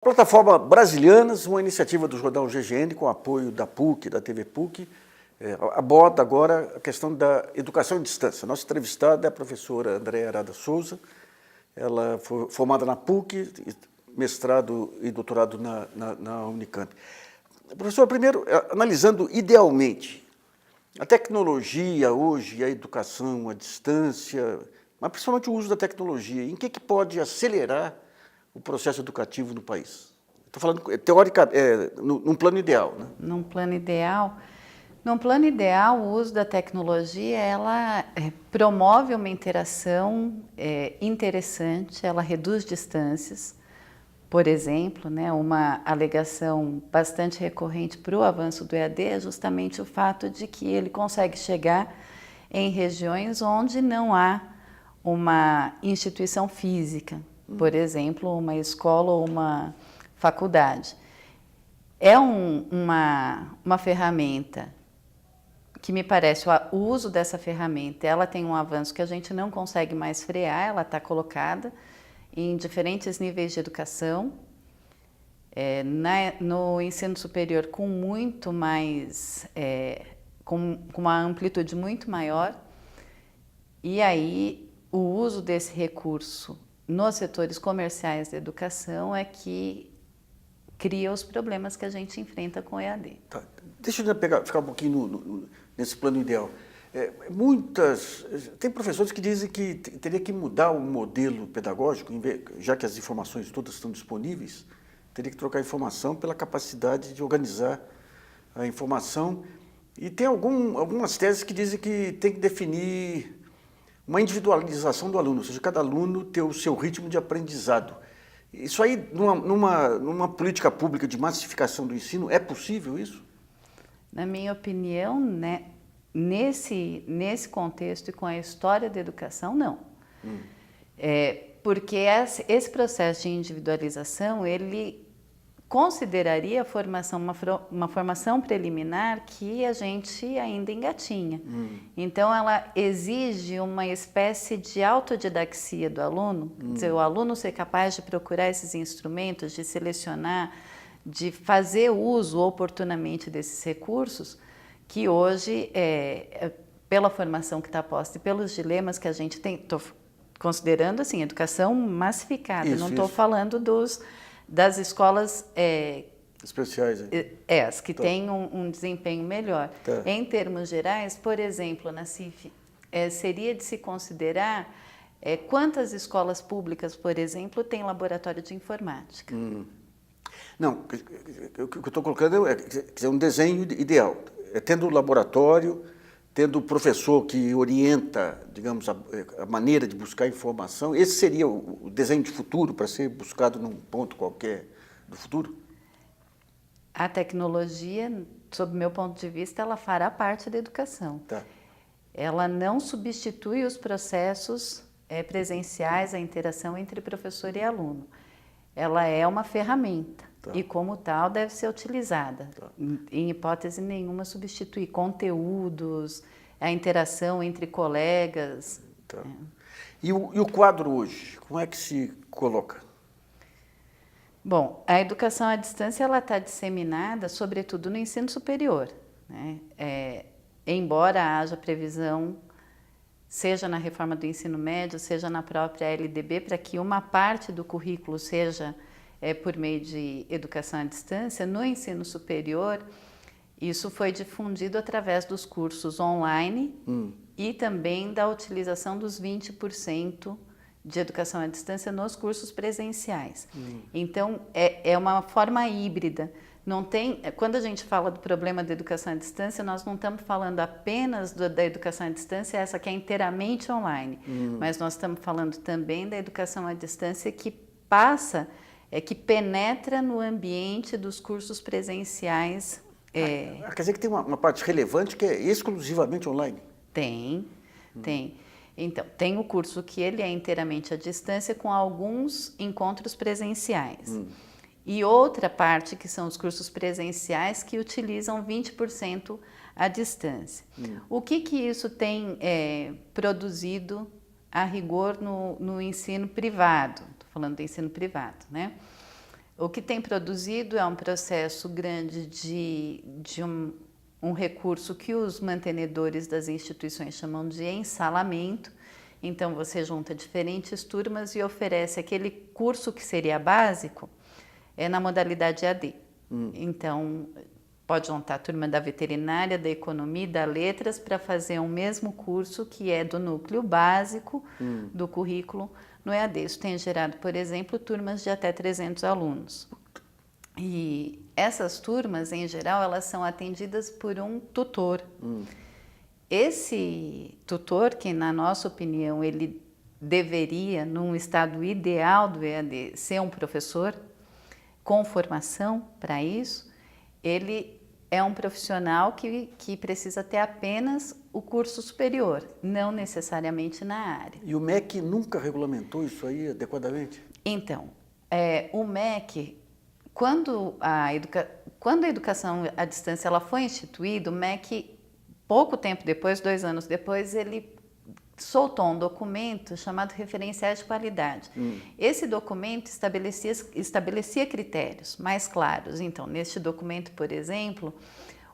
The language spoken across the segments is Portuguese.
Plataforma Brasilianas, uma iniciativa do jornal GGN com apoio da PUC, da TV PUC, aborda agora a questão da educação à distância. Nossa entrevistada é a professora Andréa Arada Souza, ela foi formada na PUC, mestrado e doutorado na Unicamp. Professora, primeiro, analisando idealmente a tecnologia hoje, a educação à distância, mas principalmente o uso da tecnologia, em que pode acelerar o processo educativo no país? Estou falando num plano ideal, né? Num plano ideal, o uso da tecnologia, ela promove uma interação interessante, ela reduz distâncias. Por exemplo, né, uma alegação bastante recorrente para o avanço do EAD é justamente o fato de que ele consegue chegar em regiões onde não há uma instituição física, por exemplo, uma escola ou uma faculdade. É uma ferramenta que me parece, o uso dessa ferramenta, ela tem um avanço que a gente não consegue mais frear, ela está colocada em diferentes níveis de educação, no ensino superior com muito mais, com uma amplitude muito maior, e aí o uso desse recurso nos setores comerciais da educação é que cria os problemas que a gente enfrenta com o EAD. Tá. Deixa eu ficar um pouquinho nesse plano ideal. Tem professores que dizem que teria que mudar o modelo pedagógico, já que as informações todas estão disponíveis, teria que trocar a informação pela capacidade de organizar a informação. E tem algumas teses que dizem que tem que definir uma individualização do aluno, ou seja, cada aluno ter o seu ritmo de aprendizado. Isso aí, numa política pública de massificação do ensino, é possível isso? Na minha opinião, né, nesse contexto e com a história da educação, não. Porque esse processo de individualização, ele consideraria a formação, uma formação preliminar que a gente ainda engatinha. Então, ela exige uma espécie de autodidaxia do aluno, quer dizer, o aluno ser capaz de procurar esses instrumentos, de selecionar, de fazer uso oportunamente desses recursos, que hoje, pela formação que está posta e pelos dilemas que a gente tem, estou considerando assim, educação massificada, não estou falando das escolas especiais, as que têm um desempenho melhor. Tá. Em termos gerais, por exemplo, na CIF, seria de se considerar quantas escolas públicas, por exemplo, têm laboratório de informática. Não, o que eu estou colocando é um desenho ideal. Tendo o laboratório, tendo o professor que orienta, digamos, a maneira de buscar informação, esse seria o desenho de futuro para ser buscado num ponto qualquer do futuro? A tecnologia, sob o meu ponto de vista, ela fará parte da educação. Tá. Ela não substitui os processos presenciais, a interação entre professor e aluno. Ela é uma ferramenta. Tá. E, como tal, deve ser utilizada. Tá. Em hipótese nenhuma, substituir conteúdos, a interação entre colegas. Tá. E o quadro hoje, como é que se coloca? Bom, a educação à distância ela está disseminada, sobretudo no ensino superior, né? Embora haja previsão, seja na reforma do ensino médio, seja na própria LDB, para que uma parte do currículo seja por meio de educação à distância, no ensino superior, isso foi difundido através dos cursos online e também da utilização dos 20% de educação à distância nos cursos presenciais. Então, é uma forma híbrida. Não tem, quando a gente fala do problema da educação à distância, nós não estamos falando apenas da educação à distância, essa que é inteiramente online, mas nós estamos falando também da educação à distância que que penetra no ambiente dos cursos presenciais. Quer dizer que tem uma parte relevante que é exclusivamente online? Tem. Então, tem o curso que ele é inteiramente à distância com alguns encontros presenciais. E outra parte que são os cursos presenciais que utilizam 20% à distância. O que isso tem produzido a rigor no ensino privado? Estou falando do ensino privado, né? O que tem produzido é um processo grande de um recurso que os mantenedores das instituições chamam de ensalamento. Então, você junta diferentes turmas e oferece aquele curso que seria básico na modalidade EAD. Então, pode juntar a turma da veterinária, da economia, da letras para fazer um mesmo curso que é do núcleo básico do currículo no EAD. Isso tem gerado, por exemplo, turmas de até 300 alunos. E essas turmas, em geral, elas são atendidas por um tutor. Esse tutor, que na nossa opinião ele deveria, num estado ideal do EAD, ser um professor com formação para isso, ele é um profissional que precisa ter apenas o curso superior, não necessariamente na área. E o MEC nunca regulamentou isso aí adequadamente? Então, o MEC, quando a educação à distância ela foi instituída, o MEC, pouco tempo depois, 2 anos depois, ele soltou um documento chamado Referenciais de Qualidade. Esse documento estabelecia critérios mais claros. Então, neste documento, por exemplo,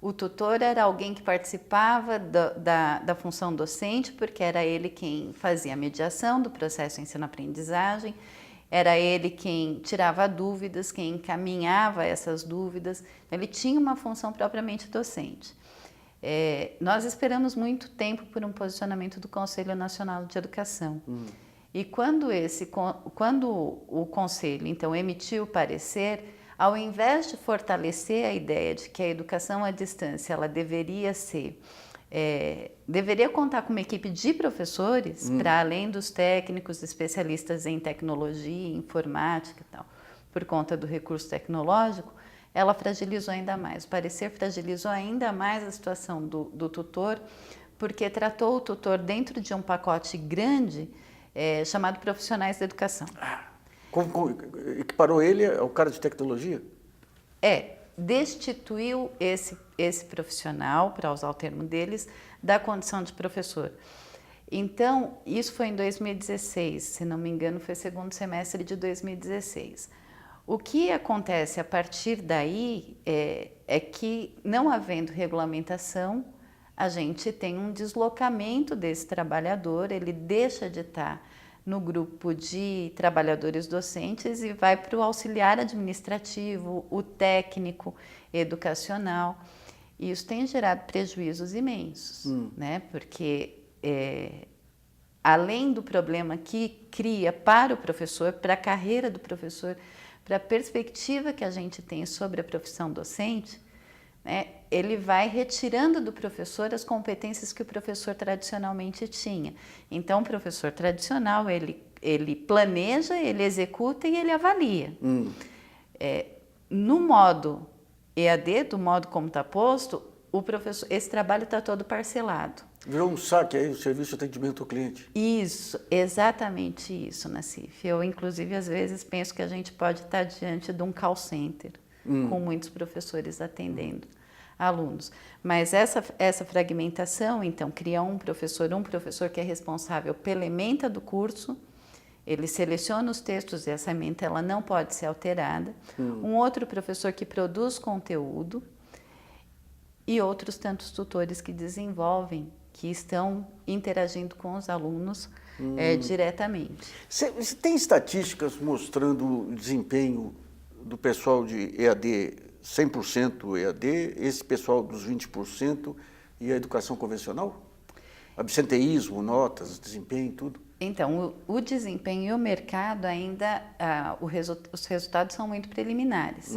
o tutor era alguém que participava da função docente, porque era ele quem fazia a mediação do processo ensino-aprendizagem, era ele quem tirava dúvidas, quem encaminhava essas dúvidas. Ele tinha uma função propriamente docente. Nós esperamos muito tempo por um posicionamento do Conselho Nacional de Educação. E quando o Conselho, então, emitiu o parecer, ao invés de fortalecer a ideia de que a educação à distância ela deveria contar com uma equipe de professores, para além dos técnicos especialistas em tecnologia, informática e tal, por conta do recurso tecnológico, ela fragilizou ainda mais. O parecer fragilizou ainda mais a situação do tutor, porque tratou o tutor dentro de um pacote grande chamado profissionais da educação. Equiparou ele ao cara de tecnologia? Destituiu esse profissional, para usar o termo deles, da condição de professor. Então, isso foi em 2016, se não me engano, foi segundo semestre de 2016. O que acontece a partir daí é que, não havendo regulamentação, a gente tem um deslocamento desse trabalhador, ele deixa de estar no grupo de trabalhadores docentes e vai para o auxiliar administrativo, o técnico educacional. E isso tem gerado prejuízos imensos, né? Porque além do problema que cria para o professor, para a carreira do professor, para a perspectiva que a gente tem sobre a profissão docente, né, ele vai retirando do professor as competências que o professor tradicionalmente tinha. Então, o professor tradicional, ele planeja, ele executa e ele avalia. No modo EAD, do modo como está posto, esse trabalho está todo parcelado. Virou um saque aí, o serviço de atendimento ao cliente. Isso, exatamente isso, Nassif. Eu, inclusive, às vezes penso que a gente pode estar diante de um call center, com muitos professores atendendo alunos. Mas essa fragmentação, então, cria um professor que é responsável pela ementa do curso, ele seleciona os textos e essa ementa ela não pode ser alterada. Um outro professor que produz conteúdo e outros tantos tutores que desenvolvem, que estão interagindo com os alunos diretamente. Você tem estatísticas mostrando o desempenho do pessoal de EAD 100% EAD, esse pessoal dos 20% e a educação convencional? Absenteísmo, notas, desempenho, tudo? Então, o desempenho e o mercado ainda, os resultados são muito preliminares.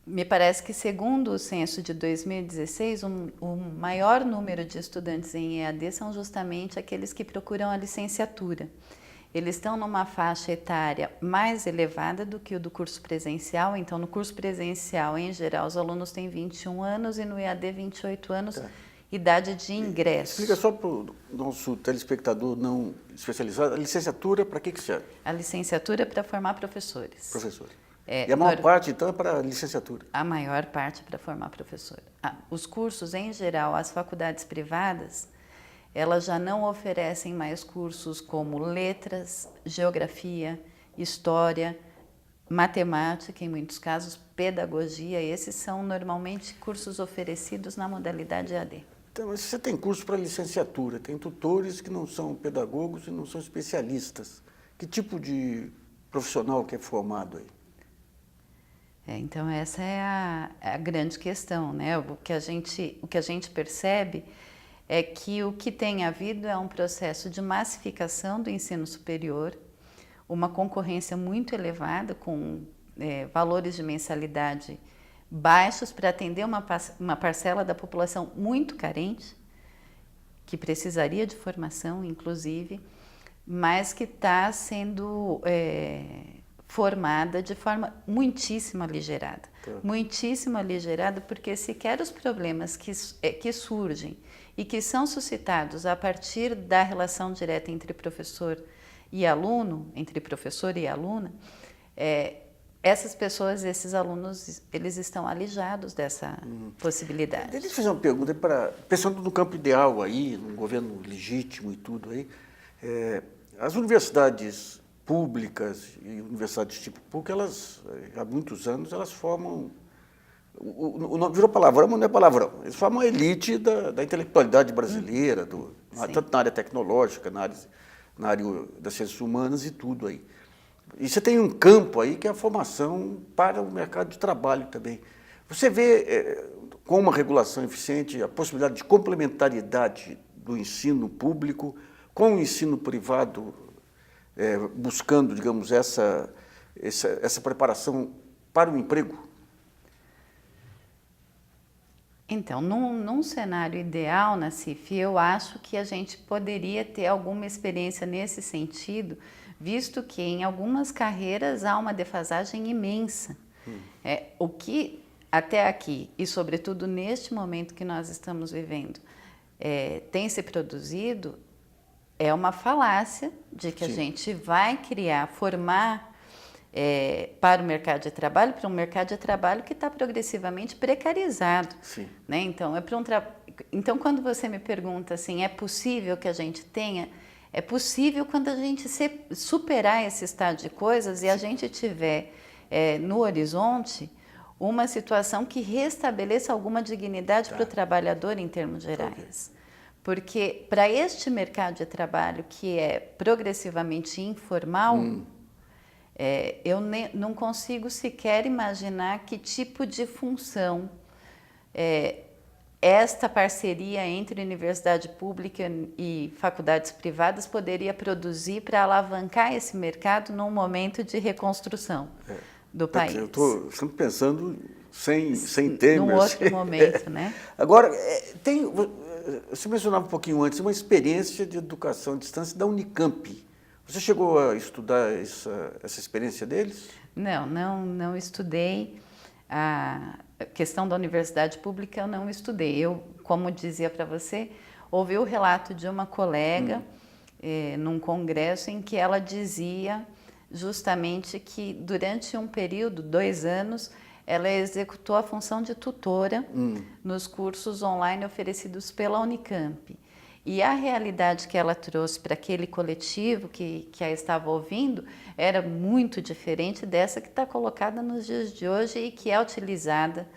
Me parece que, segundo o censo de 2016, o maior número de estudantes em EAD são justamente aqueles que procuram a licenciatura. Eles estão numa faixa etária mais elevada do que o do curso presencial. Então, no curso presencial, em geral, os alunos têm 21 anos e no EAD 28 anos, idade de ingresso. Explica só para o nosso telespectador não especializado, a licenciatura para que serve? A licenciatura é para formar professores. Professores. E a maior parte, então, é para a licenciatura? A maior parte é para formar professor. Os cursos, em geral, as faculdades privadas, elas já não oferecem mais cursos como letras, geografia, história, matemática, em muitos casos, pedagogia. Esses são normalmente cursos oferecidos na modalidade EAD. Então, mas você tem curso para licenciatura, tem tutores que não são pedagogos e não são especialistas. Que tipo de profissional que é formado aí? Então essa é a grande questão, né? O que a gente percebe é que o que tem havido é um processo de massificação do ensino superior, uma concorrência muito elevada, com valores de mensalidade baixos para atender uma parcela da população muito carente, que precisaria de formação, inclusive, mas que está sendo formada de forma muitíssimo aligerada. Muitíssimo aligerada, porque sequer os problemas que surgem e que são suscitados a partir da relação direta entre professor e aluno, entre professor e aluna, essas pessoas, esses alunos, eles estão alijados dessa possibilidade. Deixa eu fazer uma pergunta, pensando no campo ideal aí, num governo legítimo e tudo aí, as universidades públicas e universidades tipo PUC, elas, há muitos anos, elas formam, o nome virou palavrão, mas não é palavrão, eles formam a elite da intelectualidade brasileira, tanto na área tecnológica, na área das ciências humanas e tudo aí. E você tem um campo aí que é a formação para o mercado de trabalho também. Você vê, com uma regulação eficiente, a possibilidade de complementariedade do ensino público com o ensino privado, buscando, digamos, essa preparação para o emprego? Então, num cenário ideal, Nassif, eu acho que a gente poderia ter alguma experiência nesse sentido, visto que em algumas carreiras há uma defasagem imensa. O que até aqui, e sobretudo neste momento que nós estamos vivendo, tem se produzido, é uma falácia de que a gente vai formar para o mercado de trabalho, para um mercado de trabalho que está progressivamente precarizado. Né? Então, quando você me pergunta assim, é possível que a gente tenha? É possível quando a gente superar esse estado de coisas e a gente tiver no horizonte uma situação que restabeleça alguma dignidade para o trabalhador em termos gerais. Porque para este mercado de trabalho que é progressivamente informal, eu não consigo sequer imaginar que tipo de função esta parceria entre universidade pública e faculdades privadas poderia produzir para alavancar esse mercado num momento de reconstrução do país. Eu estou sempre pensando sem Temer. Num outro momento, né? Agora, você mencionava um pouquinho antes uma experiência de educação à distância da Unicamp. Você chegou a estudar essa experiência deles? Não estudei. A questão da universidade pública eu não estudei. Eu, como dizia para você, ouvi o relato de uma colega num congresso em que ela dizia justamente que durante um período, 2 anos, ela executou a função de tutora nos cursos online oferecidos pela Unicamp. E a realidade que ela trouxe para aquele coletivo que a estava ouvindo era muito diferente dessa que está colocada nos dias de hoje e que é utilizada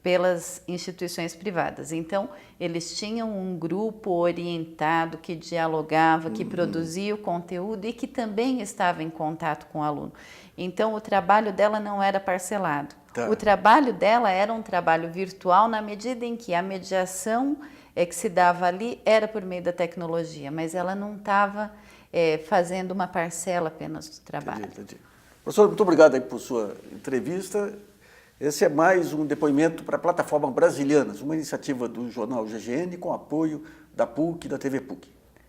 pelas instituições privadas. Então, eles tinham um grupo orientado que dialogava, que produzia o conteúdo e que também estava em contato com o aluno. Então, o trabalho dela não era parcelado. O trabalho dela era um trabalho virtual na medida em que a mediação que se dava ali era por meio da tecnologia, mas ela não estava fazendo uma parcela apenas do trabalho. Entendi. Professor, muito obrigado aí por sua entrevista. Esse é mais um depoimento para a Plataforma Brasilianas, uma iniciativa do jornal GGN com apoio da PUC e da TV PUC.